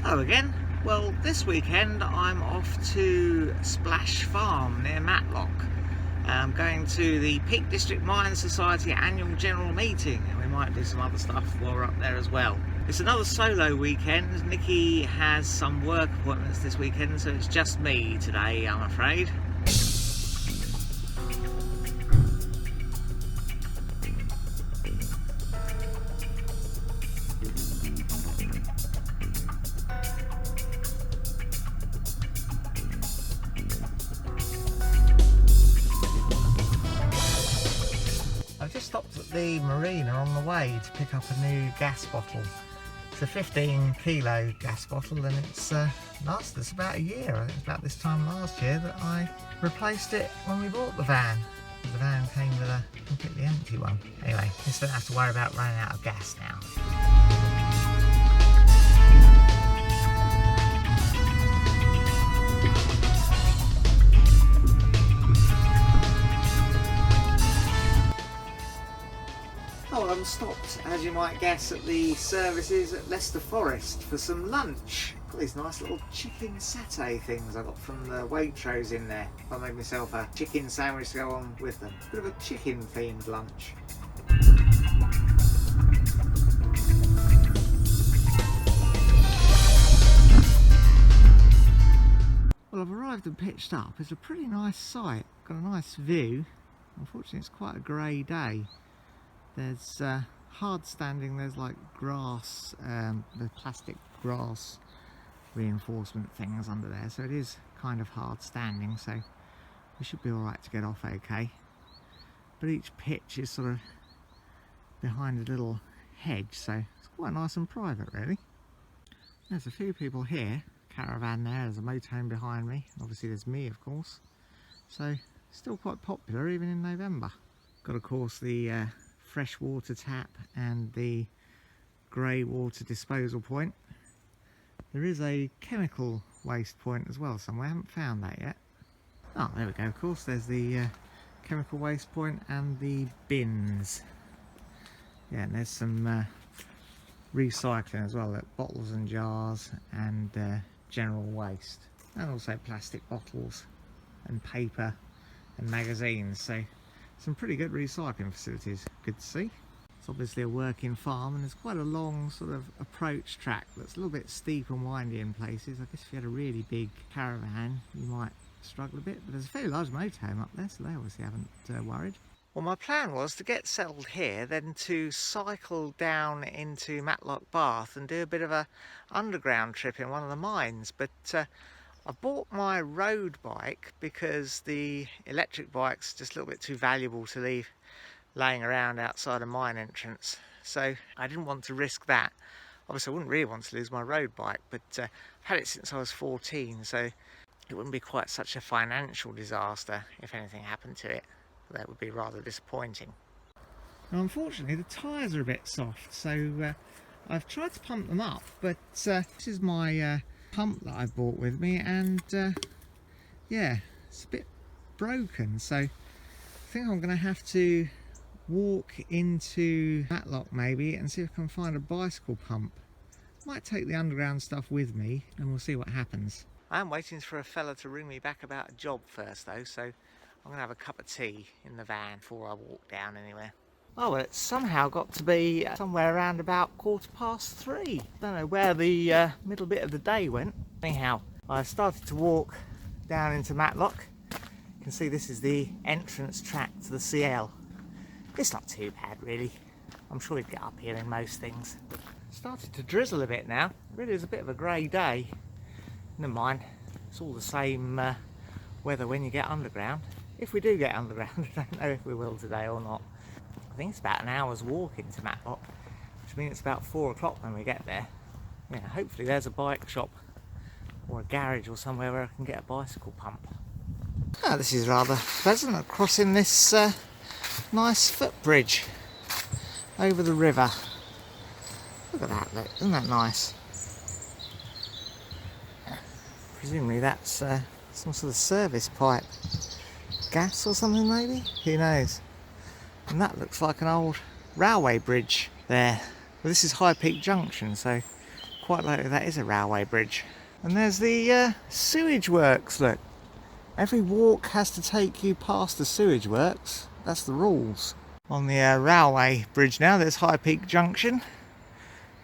Hello again. Well, this weekend I'm off to Splash Farm near Matlock. I'm going to the Peak District Mine Society annual general meeting, and we might do some other stuff while we're up there as well. It's another solo weekend. Nikki has some work appointments this weekend, so it's just me today, I'm afraid. I've just stopped at the marina on the way to pick up a new gas bottle. It's a 15 kilo gas bottle and it's lasted us about a year. I think it's about this time last year that I replaced it when we bought the van. The van came with a completely empty one. Anyway, just don't have to worry about running out of gas now. Oh, I'm stopped, as you might guess, at the services at Leicester Forest for some lunch. Got these nice little chicken satay things I got from the Waitrose in there. I made myself a chicken sandwich to go on with them. Bit of a chicken themed lunch. Well, I've arrived and pitched up. It's a pretty nice site. Got a nice view. Unfortunately, it's quite a grey day. There's hard standing, there's like grass, the plastic grass reinforcement things under there, so it is kind of hard standing, so we should be alright to get off okay. But each pitch is sort of behind a little hedge, so it's quite nice and private really. There's a few people here, caravan there, there's a motorhome behind me, obviously there's me of course, so still quite popular even in November. Got of course the fresh water tap and the grey water disposal point. There is a chemical waste point as well somewhere, I haven't found that yet. Oh, there we go, of course there's the chemical waste point and the bins. Yeah, and there's some recycling as well, like bottles and jars and general waste. And also plastic bottles and paper and magazines, so some pretty good recycling facilities, good to see. It's obviously a working farm and there's quite a long sort of approach track that's a little bit steep and windy in places. I guess if you had a really big caravan you might struggle a bit, but there's a fairly large motorhome up there, so they obviously haven't worried. Well, my plan was to get settled here, then to cycle down into Matlock Bath and do a bit of a underground trip in one of the mines, but I bought my road bike because the electric bike's just a little bit too valuable to leave laying around outside a mine entrance, so I didn't want to risk that. Obviously I wouldn't really want to lose my road bike, but I've had it since I was 14, so it wouldn't be quite such a financial disaster if anything happened to it. That would be rather disappointing. Now, unfortunately the tyres are a bit soft, so I've tried to pump them up, but this is my pump that I bought with me, and yeah, it's a bit broken, so I think I'm going to have to walk into Matlock maybe and see if I can find a bicycle pump. Might take the underground stuff with me and we'll see what happens. I am waiting for a fella to ring me back about a job first though, so I'm going to have a cup of tea in the van before I walk down anywhere. Oh, well, it's somehow got to be somewhere around about 3:15. Don't know where the middle bit of the day went. Anyhow, I started to walk down into Matlock. You can see this is the entrance track to the CL. It's not too bad really. I'm sure you'd get up here in most things. Started to drizzle a bit now. It really is a bit of a grey day. Never mind, it's all the same weather when you get underground. If we do get underground, I don't know if we will today or not. I think it's about an hour's walk into Matlock, which means it's about 4 o'clock when we get there. Yeah, hopefully there's a bike shop or a garage or somewhere where I can get a bicycle pump. Oh, this is rather pleasant, crossing this nice footbridge over the river. Look at that, look, isn't that nice? Presumably that's some sort of service pipe. Gas or something maybe? Who knows? And that looks like an old railway bridge there. Well, this is High Peak Junction, so quite likely that is a railway bridge. And there's the sewage works, look. Every walk has to take you past the sewage works. That's the rules. On the railway bridge now, there's High Peak Junction.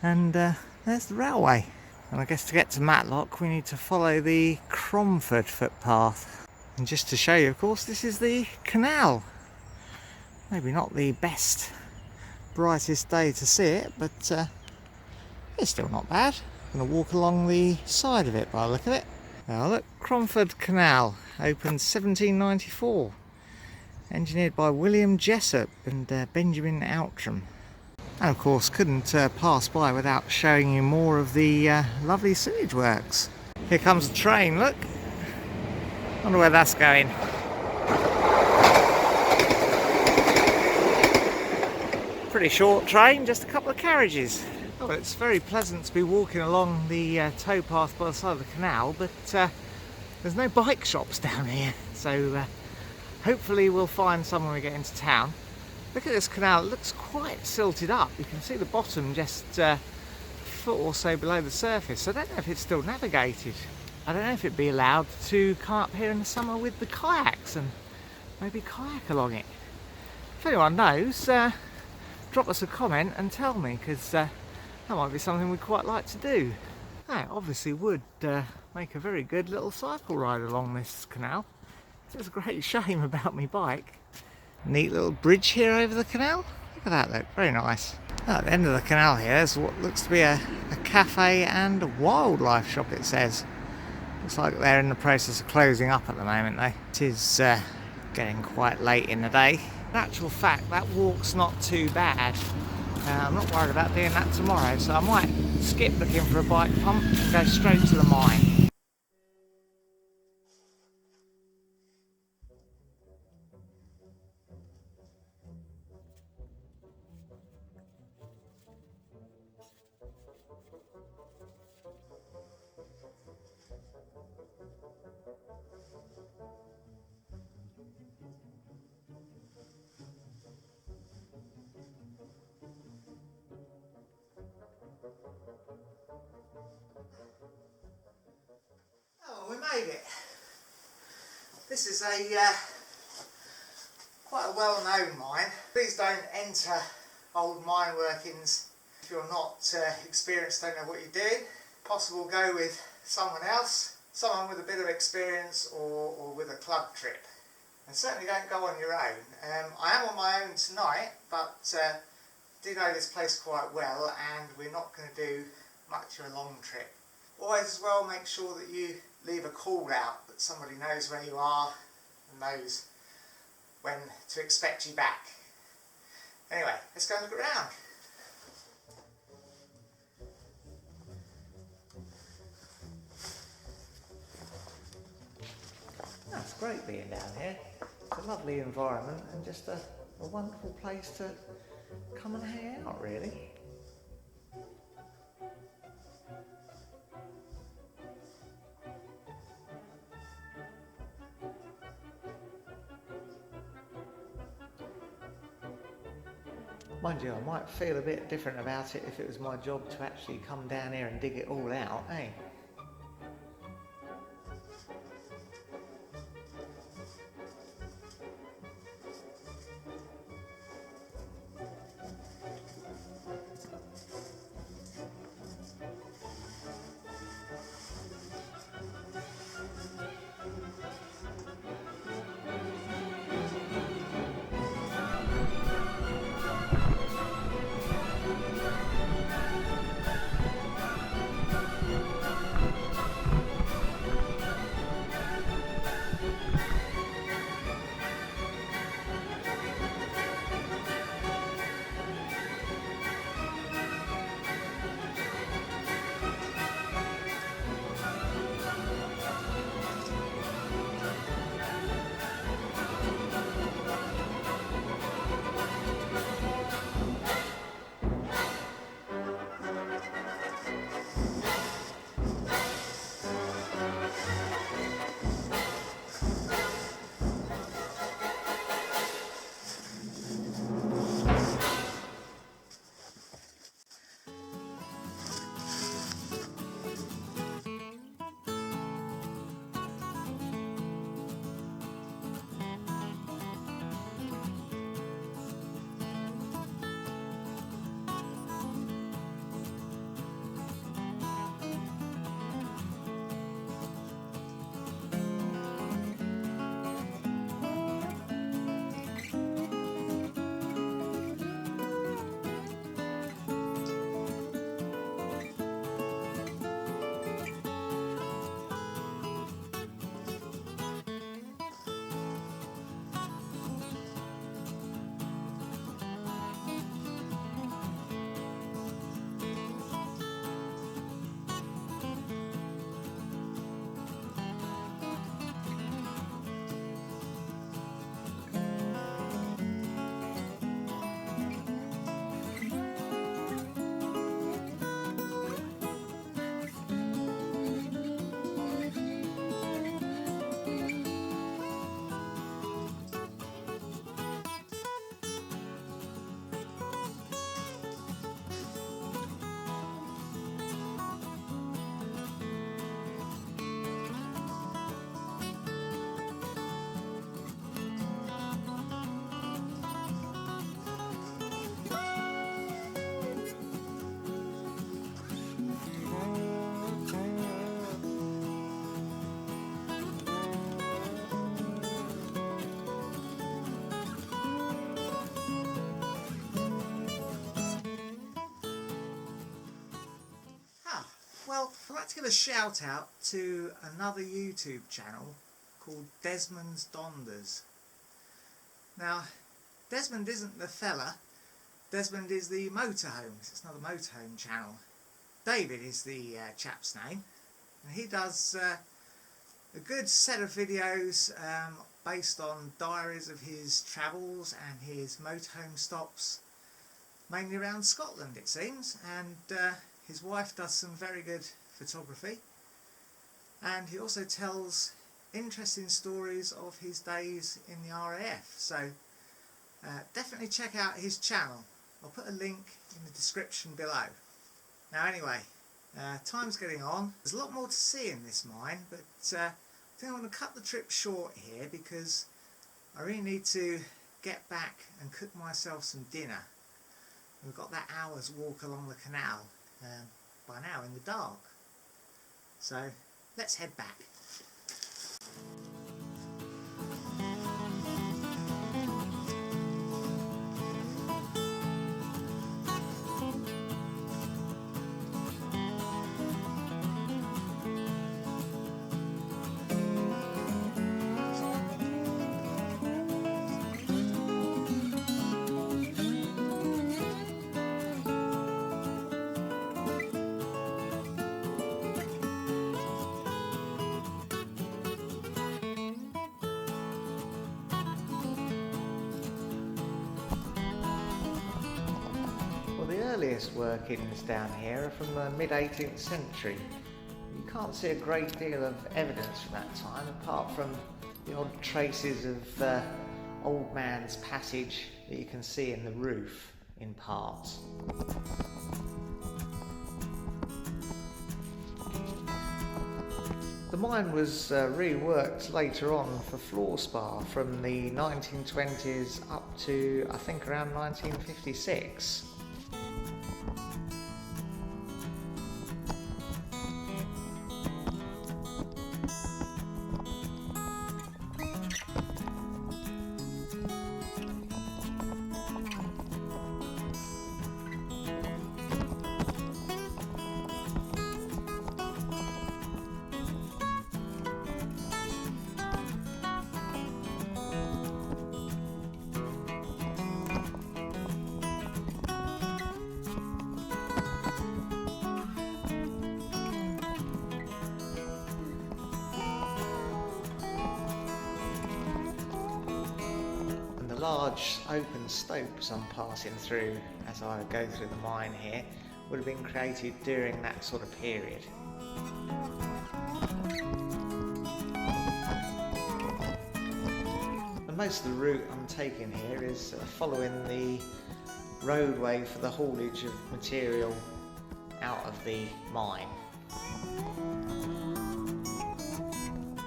And there's the railway. And I guess to get to Matlock, we need to follow the Cromford footpath. And just to show you, of course, this is the canal. Maybe not the best, brightest day to see it, but it's still not bad. I'm going to walk along the side of it by the look of it. Now look, Cromford Canal, opened 1794. Engineered by William Jessup and Benjamin Outram. And of course couldn't pass by without showing you more of the lovely sewage works. Here comes the train, look. Wonder where that's going. Pretty short train, just a couple of carriages. Oh, it's very pleasant to be walking along the towpath by the side of the canal, but there's no bike shops down here, so hopefully we'll find some when we get into town. Look at this canal, it looks quite silted up. You can see the bottom just a foot or so below the surface. I don't know if it's still navigated. I don't know if it'd be allowed to come up here in the summer with the kayaks and maybe kayak along it. If anyone knows, drop us a comment and tell me, because that might be something we'd quite like to do. That obviously would make a very good little cycle ride along this canal. It's a great shame about my bike. Neat little bridge here over the canal. Look at that, look, very nice. At the end of the canal here is what looks to be a cafe and a wildlife shop, it says. Looks like they're in the process of closing up at the moment though. It is getting quite late in the day. In actual fact, that walk's not too bad. I'm not worried about doing that tomorrow, so I might skip looking for a bike pump and go straight to the mine. Oh, we made it. This is a quite a well-known mine. Please don't enter old mine workings if you're not experienced, don't know what you're doing. Possible go with someone else, someone with a bit of experience, or with a club trip. And certainly don't go on your own. I am on my own tonight, but do know this place quite well, and we're not going to do much of a long trip. Always as well make sure that you leave a call out, that somebody knows where you are and knows when to expect you back. Anyway, let's go and look around. That's great being down here. It's a lovely environment and just a wonderful place to come and hang out, really. Mind you, I might feel a bit different about it if it was my job to actually come down here and dig it all out, eh? to give a shout out to another YouTube channel called Desmonds Donders. Now, Desmond isn't the fella, Desmond is the motorhome. It's not a motorhome channel. David is the chap's name, and he does a good set of videos based on diaries of his travels and his motorhome stops, mainly around Scotland it seems, and his wife does some very good photography, and he also tells interesting stories of his days in the RAF, so definitely check out his channel. I'll put a link in the description below. Now anyway, time's getting on. There's a lot more to see in this mine, but I think I'm going to cut the trip short here because I really need to get back and cook myself some dinner. We've got that hour's walk along the canal by now in the dark. So let's head back. The earliest workings down here are from the mid-18th century. You can't see a great deal of evidence from that time apart from the odd traces of old man's passage that you can see in the roof in parts. The mine was reworked later on for floor spar from the 1920s up to I think around 1956. Large open stopes I'm passing through as I go through the mine here would have been created during that sort of period. And most of the route I'm taking here is following the roadway for the haulage of material out of the mine.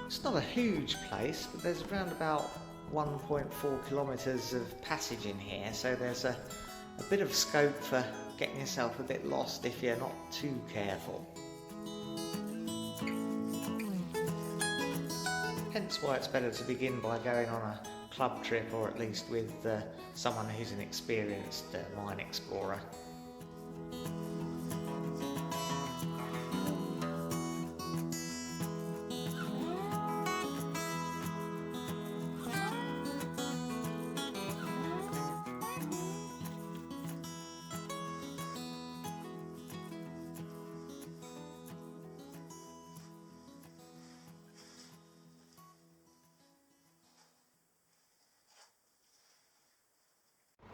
It's not a huge place, but there's around about 1.4 kilometres of passage in here, so there's a bit of scope for getting yourself a bit lost if you're not too careful. Hence why it's better to begin by going on a club trip, or at least with someone who's an experienced mine explorer.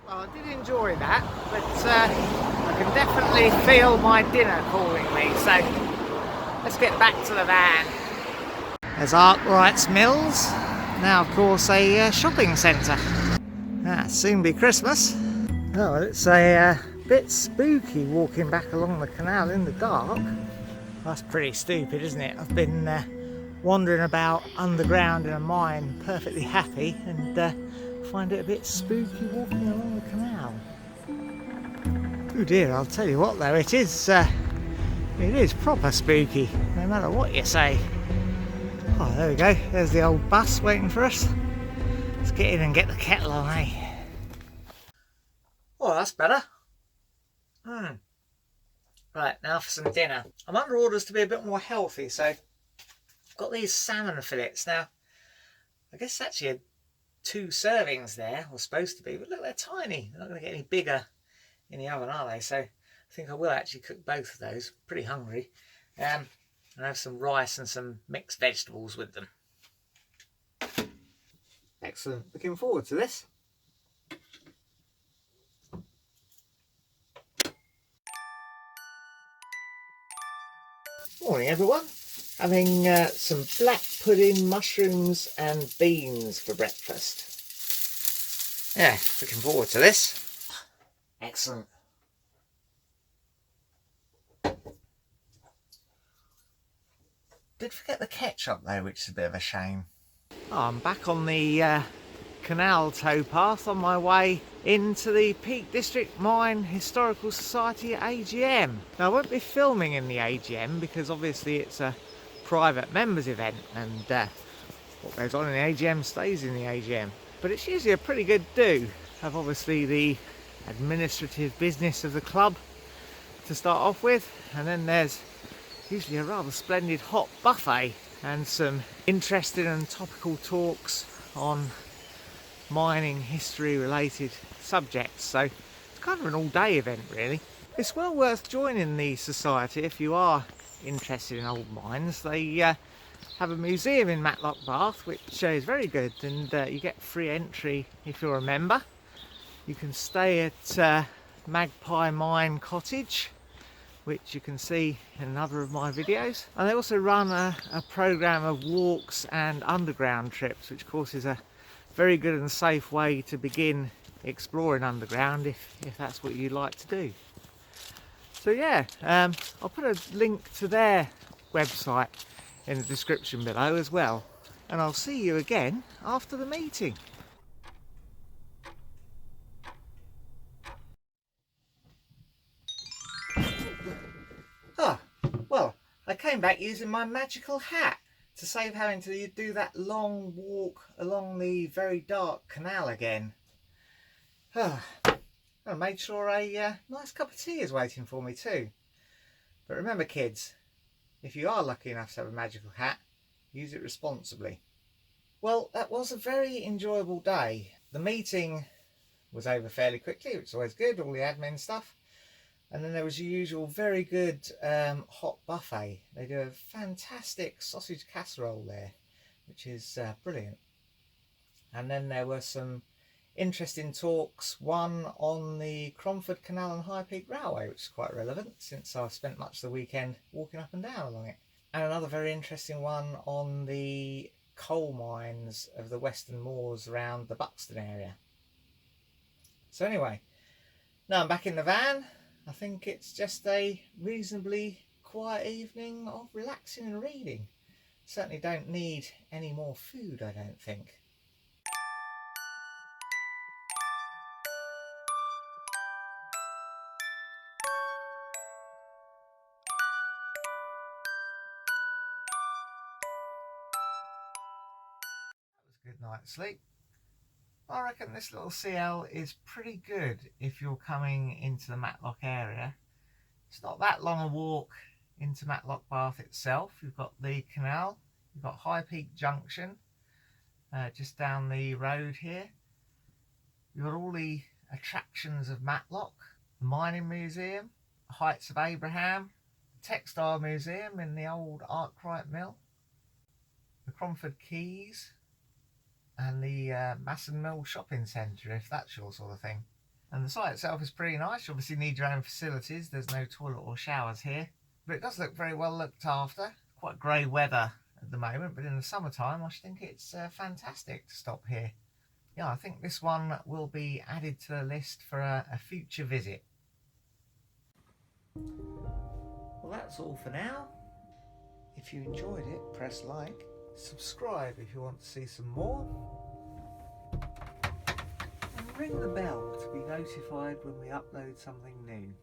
Well, I did enjoy that, but I can definitely feel my dinner calling me, so let's get back to the van. There's Arkwright's Mills, now of course a shopping centre. Soon be Christmas. Oh, it's a bit spooky walking back along the canal in the dark. That's pretty stupid, isn't it? I've been wandering about underground in a mine perfectly happy, and find it a bit spooky walking along the canal. Oh dear, I'll tell you what though, it is proper spooky, no matter what you say. Oh, there we go, there's the old bus waiting for us. Let's get in and get the kettle on, eh? Oh, that's better. Right, now for some dinner. I'm under orders to be a bit more healthy, so I've got these salmon fillets. Now, I guess actually 2 servings there, or supposed to be, but look, they're tiny. They're not going to get any bigger in the oven, are they? So I think I will actually cook both of those. Pretty hungry. And have some rice and some mixed vegetables with them. Excellent. Looking forward to this. Morning everyone. Having some black pudding, mushrooms and beans for breakfast. Yeah, looking forward to this. Excellent. Did forget the ketchup though, which is a bit of a shame. Oh, I'm back on the canal towpath on my way into the Peak District Mine Historical Society AGM. Now I won't be filming in the AGM because obviously it's a private members event and what goes on in the AGM stays in the AGM. But it's usually a pretty good do. Have obviously the administrative business of the club to start off with, and then there's usually a rather splendid hot buffet and some interesting and topical talks on mining history related subjects. So it's kind of an all-day event really. It's well worth joining the society if you are interested in old mines. They have a museum in Matlock, Bath, which is very good, and you get free entry if you're a member. You can stay at Magpie Mine Cottage, which you can see in another of my videos. And they also run a program of walks and underground trips, which of course is a very good and safe way to begin exploring underground if that's what you like to do. So yeah, I'll put a link to their website in the description below as well, and I'll see you again after the meeting. Ah, well, I came back using my magical hat to save having to do that long walk along the very dark canal again. I made sure a nice cup of tea is waiting for me too. But remember kids, if you are lucky enough to have a magical hat, use it responsibly. Well, that was a very enjoyable day. The meeting was over fairly quickly, which is always good, all the admin stuff. And then there was your usual very good hot buffet. They do a fantastic sausage casserole there, which is brilliant. And then there were some interesting talks, one on the Cromford Canal and High Peak Railway, which is quite relevant since I've spent much of the weekend walking up and down along it. And another very interesting one on the coal mines of the Western Moors around the Buxton area. So anyway, now I'm back in the van. I think it's just a reasonably quiet evening of relaxing and reading. Certainly don't need any more food, I don't think. That was a good night's sleep. I reckon this little CL is pretty good if you're coming into the Matlock area. It's not that long a walk into Matlock Bath itself. You've got the canal, you've got High Peak Junction just down the road here. You've got all the attractions of Matlock, the Mining Museum, the Heights of Abraham, the Textile Museum in the old Arkwright Mill, the Cromford Quays, and the Masson Mill Shopping Centre, if that's your sort of thing. And the site itself is pretty nice. You obviously need your own facilities. There's no toilet or showers here, but it does look very well looked after. Quite grey weather at the moment, but in the summertime I think it's fantastic to stop here. Yeah, I think this one will be added to the list for a future visit. Well, that's all for now. If you enjoyed it, press like. Subscribe if you want to see some more. And ring the bell to be notified when we upload something new.